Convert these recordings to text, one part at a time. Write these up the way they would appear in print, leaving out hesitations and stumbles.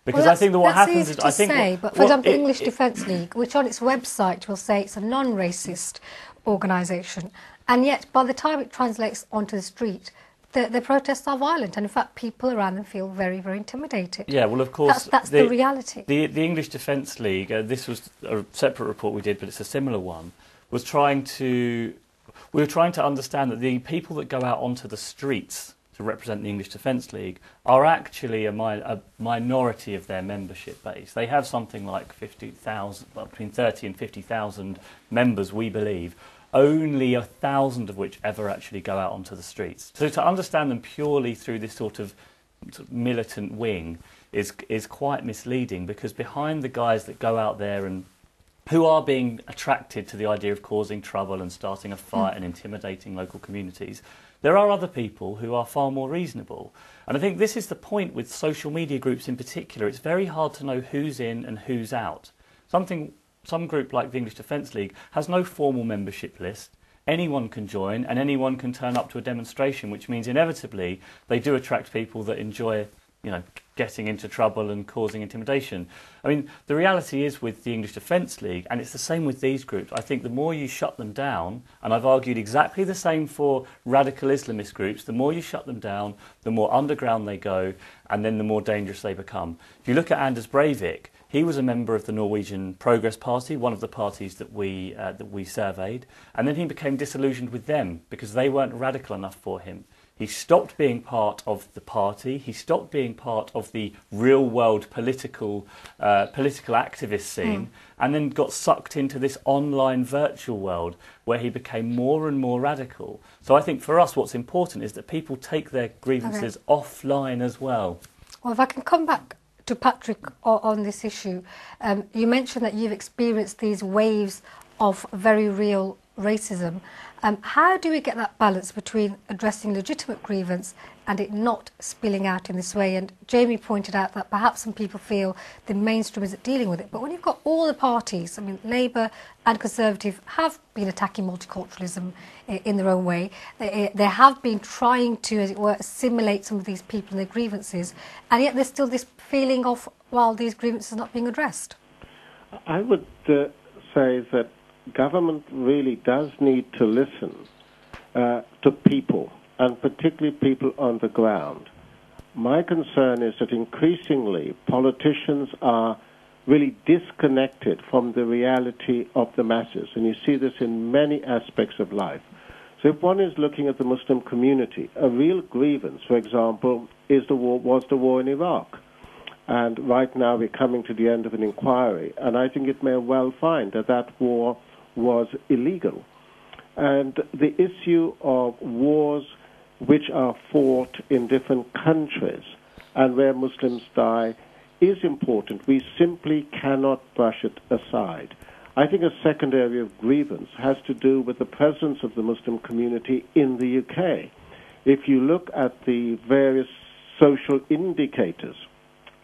Because I think that what happens is, I think, but for example, the English Defence League, which on its website will say it's a non-racist organisation, and yet by the time it translates onto the street, the protests are violent, and in fact people around them feel very, very intimidated. Yeah, well, of course, that's the reality. The English Defence League, this was a separate report we did, but it's a similar one, we were trying to understand that the people that go out onto the streets to represent the English Defence League are actually a minority of their membership base. They have something like 50,000, well, between 30 and 50,000 members, we believe. Only 1,000 of which ever actually go out onto the streets. So to understand them purely through this sort of militant wing is quite misleading, because behind the guys that go out there and who are being attracted to the idea of causing trouble and starting a fight and intimidating local communities, there are other people who are far more reasonable. And I think this is the point with social media groups in particular. It's very hard to know who's in and who's out. Some group like the English Defence League has no formal membership list. Anyone can join and anyone can turn up to a demonstration, which means inevitably they do attract people that enjoy, getting into trouble and causing intimidation. I mean, the reality is with the English Defence League, and it's the same with these groups, I think the more you shut them down, and I've argued exactly the same for radical Islamist groups, the more you shut them down, the more underground they go, and then the more dangerous they become. If you look at Anders Breivik, he was a member of the Norwegian Progress Party, one of the parties that we surveyed, and then he became disillusioned with them because they weren't radical enough for him. He stopped being part of the party, he stopped being part of the real-world political activist scene, and then got sucked into this online virtual world where he became more and more radical. So I think for us what's important is that people take their grievances offline as well. Well, if I can come back to Patrick on this issue, you mentioned that you've experienced these waves of very real racism. How do we get that balance between addressing legitimate grievance and it not spilling out in this way? And Jamie pointed out that perhaps some people feel the mainstream isn't dealing with it. But when you've got all the parties, I mean, Labour and Conservative have been attacking multiculturalism in their own way. They have been trying to, as it were, assimilate some of these people and their grievances. And yet there's still this feeling of, well, these grievances are not being addressed. I would say that government really does need to listen to people, and particularly people on the ground. My concern is that increasingly politicians are really disconnected from the reality of the masses, and you see this in many aspects of life. So if one is looking at the Muslim community, a real grievance, for example, was the war in Iraq. And right now we're coming to the end of an inquiry, and I think it may well find that that war was illegal. And the issue of wars which are fought in different countries and where Muslims die is important. We simply cannot brush it aside. I think a second area of grievance has to do with the presence of the Muslim community in the UK. If you look at the various social indicators,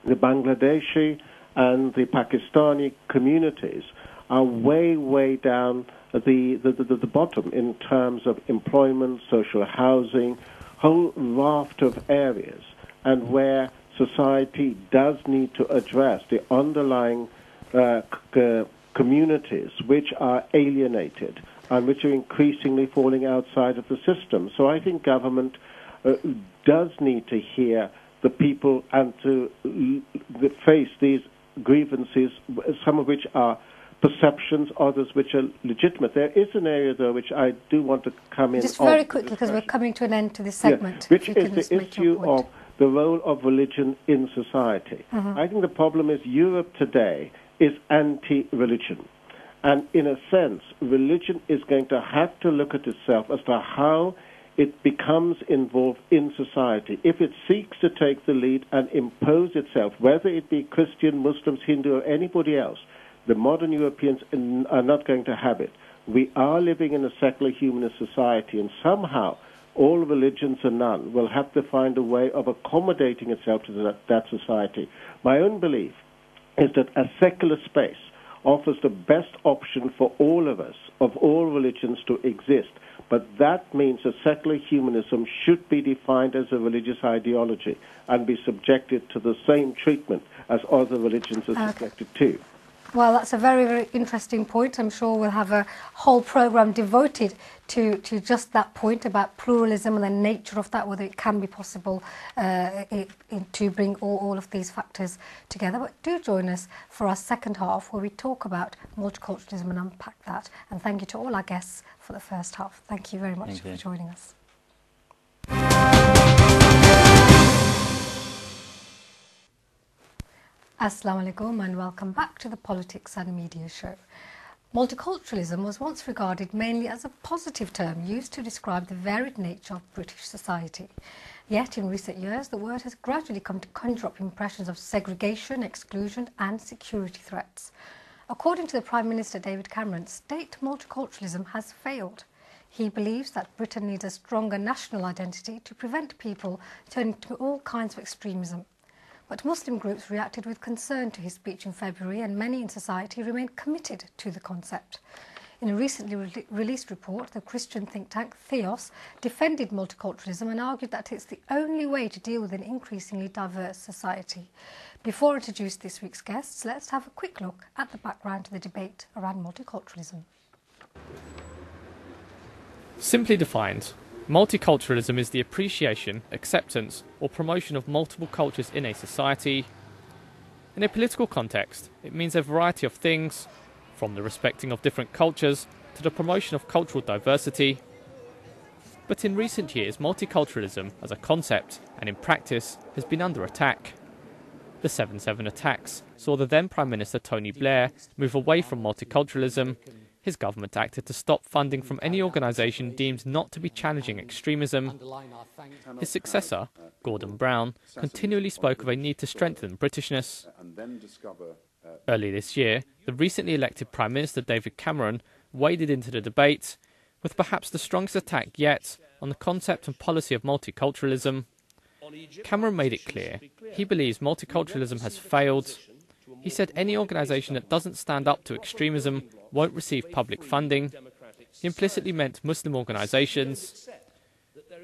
the Bangladeshi and the Pakistani communities are way, way down the bottom in terms of employment, social housing, whole raft of areas, and where society does need to address the underlying communities which are alienated and which are increasingly falling outside of the system. So I think government does need to hear the people and to face these grievances, some of which are perceptions, others which are legitimate. There is an area, though, which I do want to come in. Just very quickly, because we're coming to an end to this segment. Yeah, which is the issue of the role of religion in society. I think the problem is Europe today is anti-religion. And in a sense, religion is going to have to look at itself as to how it becomes involved in society. If it seeks to take the lead and impose itself, whether it be Christian, Muslims, Hindu, or anybody else, the modern Europeans are not going to have it. We are living in a secular humanist society, and somehow all religions and none will have to find a way of accommodating itself to that society. My own belief is that a secular space offers the best option for all of us, of all religions, to exist. But that means that secular humanism should be defined as a religious ideology and be subjected to the same treatment as other religions are subjected to. Well, that's a very, very interesting point. I'm sure we'll have a whole programme devoted to just that point about pluralism and the nature of that, whether it can be possible to bring all of these factors together. But do join us for our second half, where we talk about multiculturalism and unpack that. And thank you to all our guests for the first half. Thank you very much for joining us. Assalamu alaikum and welcome back to the Politics and Media Show. Multiculturalism was once regarded mainly as a positive term used to describe the varied nature of British society. Yet in recent years the word has gradually come to conjure up impressions of segregation, exclusion and security threats. According to the Prime Minister David Cameron, state multiculturalism has failed. He believes that Britain needs a stronger national identity to prevent people turning to all kinds of extremism. But Muslim groups reacted with concern to his speech in February, and many in society remain committed to the concept. In a recently released report, the Christian think tank Theos defended multiculturalism and argued that it's the only way to deal with an increasingly diverse society. Before I introduce this week's guests, let's have a quick look at the background to the debate around multiculturalism. Simply defined, multiculturalism is the appreciation, acceptance, or promotion of multiple cultures in a society. In a political context, it means a variety of things, from the respecting of different cultures to the promotion of cultural diversity. But in recent years, multiculturalism as a concept and in practice has been under attack. The 7/7 attacks saw the then Prime Minister Tony Blair move away from multiculturalism. His government acted to stop funding from any organisation deemed not to be challenging extremism. His successor, Gordon Brown, continually spoke of a need to strengthen Britishness. Early this year, the recently elected Prime Minister David Cameron waded into the debate with perhaps the strongest attack yet on the concept and policy of multiculturalism. Cameron made it clear he believes multiculturalism has failed. He said any organisation that doesn't stand up to extremism won't receive public funding. He implicitly meant Muslim organisations.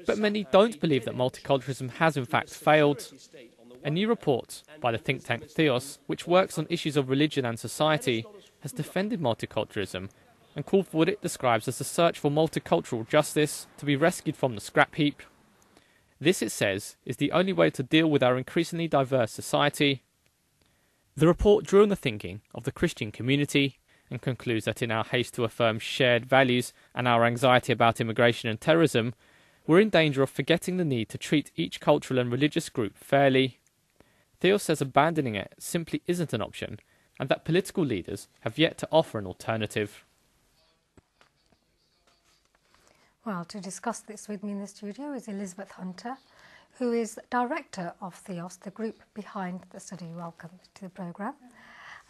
But many don't believe that multiculturalism has in fact failed. A new report by the think tank Theos, which works on issues of religion and society, has defended multiculturalism and called for what it describes as the search for multicultural justice to be rescued from the scrap heap. This, it says, is the only way to deal with our increasingly diverse society. The report drew on the thinking of the Christian community and concludes that in our haste to affirm shared values and our anxiety about immigration and terrorism, we're in danger of forgetting the need to treat each cultural and religious group fairly. Theos says abandoning it simply isn't an option, and that political leaders have yet to offer an alternative. Well, to discuss this with me in the studio is Elizabeth Hunter, who is Director of Theos, the group behind the study. Welcome to the programme.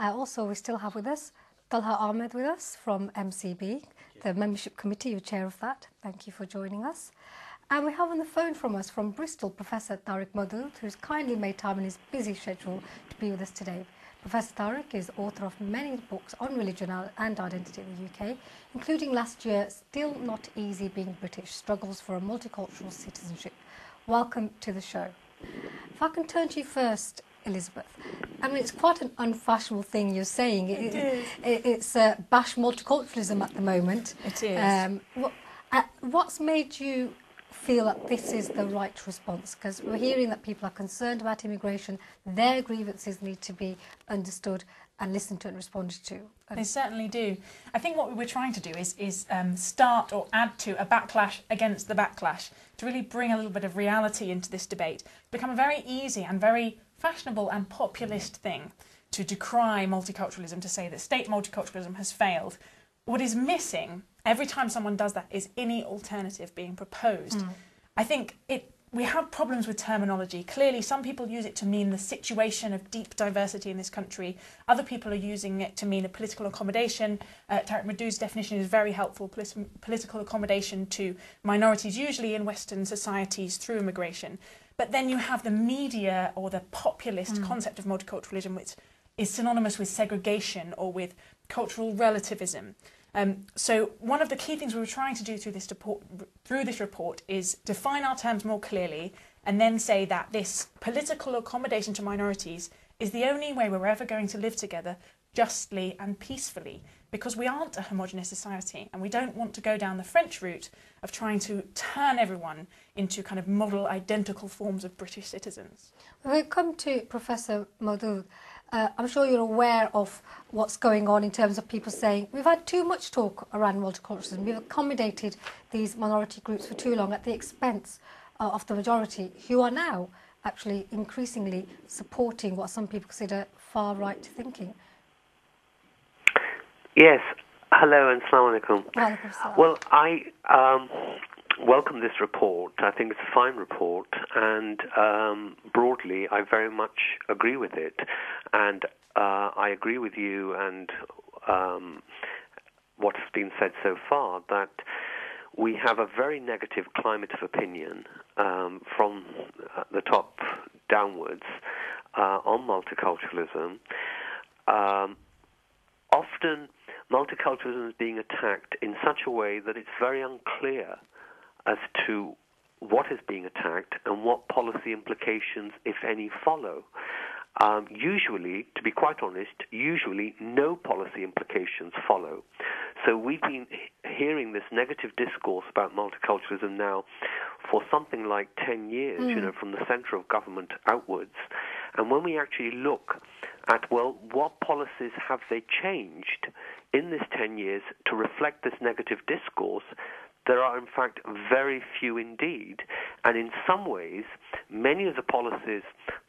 Also, we still have with us Talha Ahmed with us from MCB, the membership committee, you're chair of that. Thank you for joining us. And we have on the phone from us from Bristol, Professor Tariq Modood, who's kindly made time in his busy schedule to be with us today. Professor Tariq is author of many books on religion and identity in the UK, including last year, Still Not Easy Being British, Struggles for a Multicultural Citizenship. Welcome to the show. If I can turn to you first, Elizabeth. I mean, it's quite an unfashionable thing you're saying. It's bash multiculturalism at the moment. It is. What's made you feel that this is the right response? Because we're hearing that people are concerned about immigration, their grievances need to be understood and listened to and responded to. They certainly do. I think what we're trying to do is start or add to a backlash against the backlash, to really bring a little bit of reality into this debate. It's become a very easy and very fashionable and populist thing to decry multiculturalism, to say that state multiculturalism has failed. What is missing every time someone does that is any alternative being proposed. I think we have problems with terminology. Clearly, some people use it to mean the situation of deep diversity in this country. Other people are using it to mean a political accommodation. Tariq Modood's definition is very helpful, political accommodation to minorities, usually in Western societies, through immigration. But then you have the media or the populist concept of multiculturalism, which is synonymous with segregation or with cultural relativism. So one of the key things we were trying to do through this report is define our terms more clearly and then say that this political accommodation to minorities is the only way we're ever going to live together justly and peacefully, because we aren't a homogenous society and we don't want to go down the French route of trying to turn everyone into kind of model identical forms of British citizens. When we come to Professor Modood, I'm sure you're aware of what's going on in terms of people saying we've had too much talk around multiculturalism, we've accommodated these minority groups for too long at the expense of the majority, who are now actually increasingly supporting what some people consider far-right thinking. Yes. Hello and Assalamu alaikum. Well, I welcome this report. I think it's a fine report, and broadly, I very much agree with it. And I agree with you and what has been said so far, that we have a very negative climate of opinion from the top downwards on multiculturalism. Often, multiculturalism is being attacked in such a way that it's very unclear as to what is being attacked and what policy implications, if any, follow. Usually, to be quite honest, no policy implications follow. So we've been hearing this negative discourse about multiculturalism now for something like 10 years, from the centre of government outwards. And when we actually look at, well, what policies have they changed in this 10 years to reflect this negative discourse, there are, in fact, very few indeed. And in some ways, many of the policies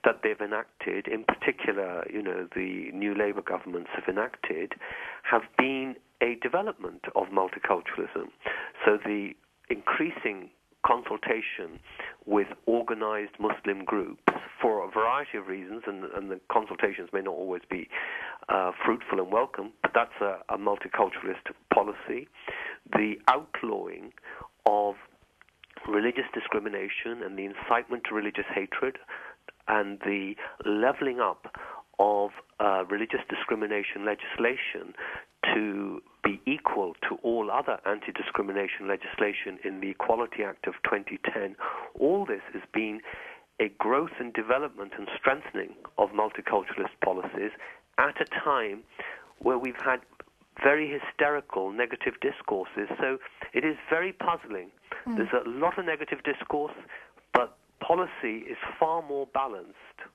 that they've enacted, in particular, the new Labour governments have enacted, have been a development of multiculturalism. So the increasing consultation with organized Muslim groups for a variety of reasons, and the consultations may not always be fruitful and welcome, but that's a multiculturalist policy. The outlawing of religious discrimination and the incitement to religious hatred, and the levelling up of religious discrimination legislation to be equal to all other anti-discrimination legislation in the Equality Act of 2010, all this has been a growth and development and strengthening of multiculturalist policies at a time where we've had very hysterical negative discourses. So it is very puzzling. There's a lot of negative discourse, but policy is far more balanced.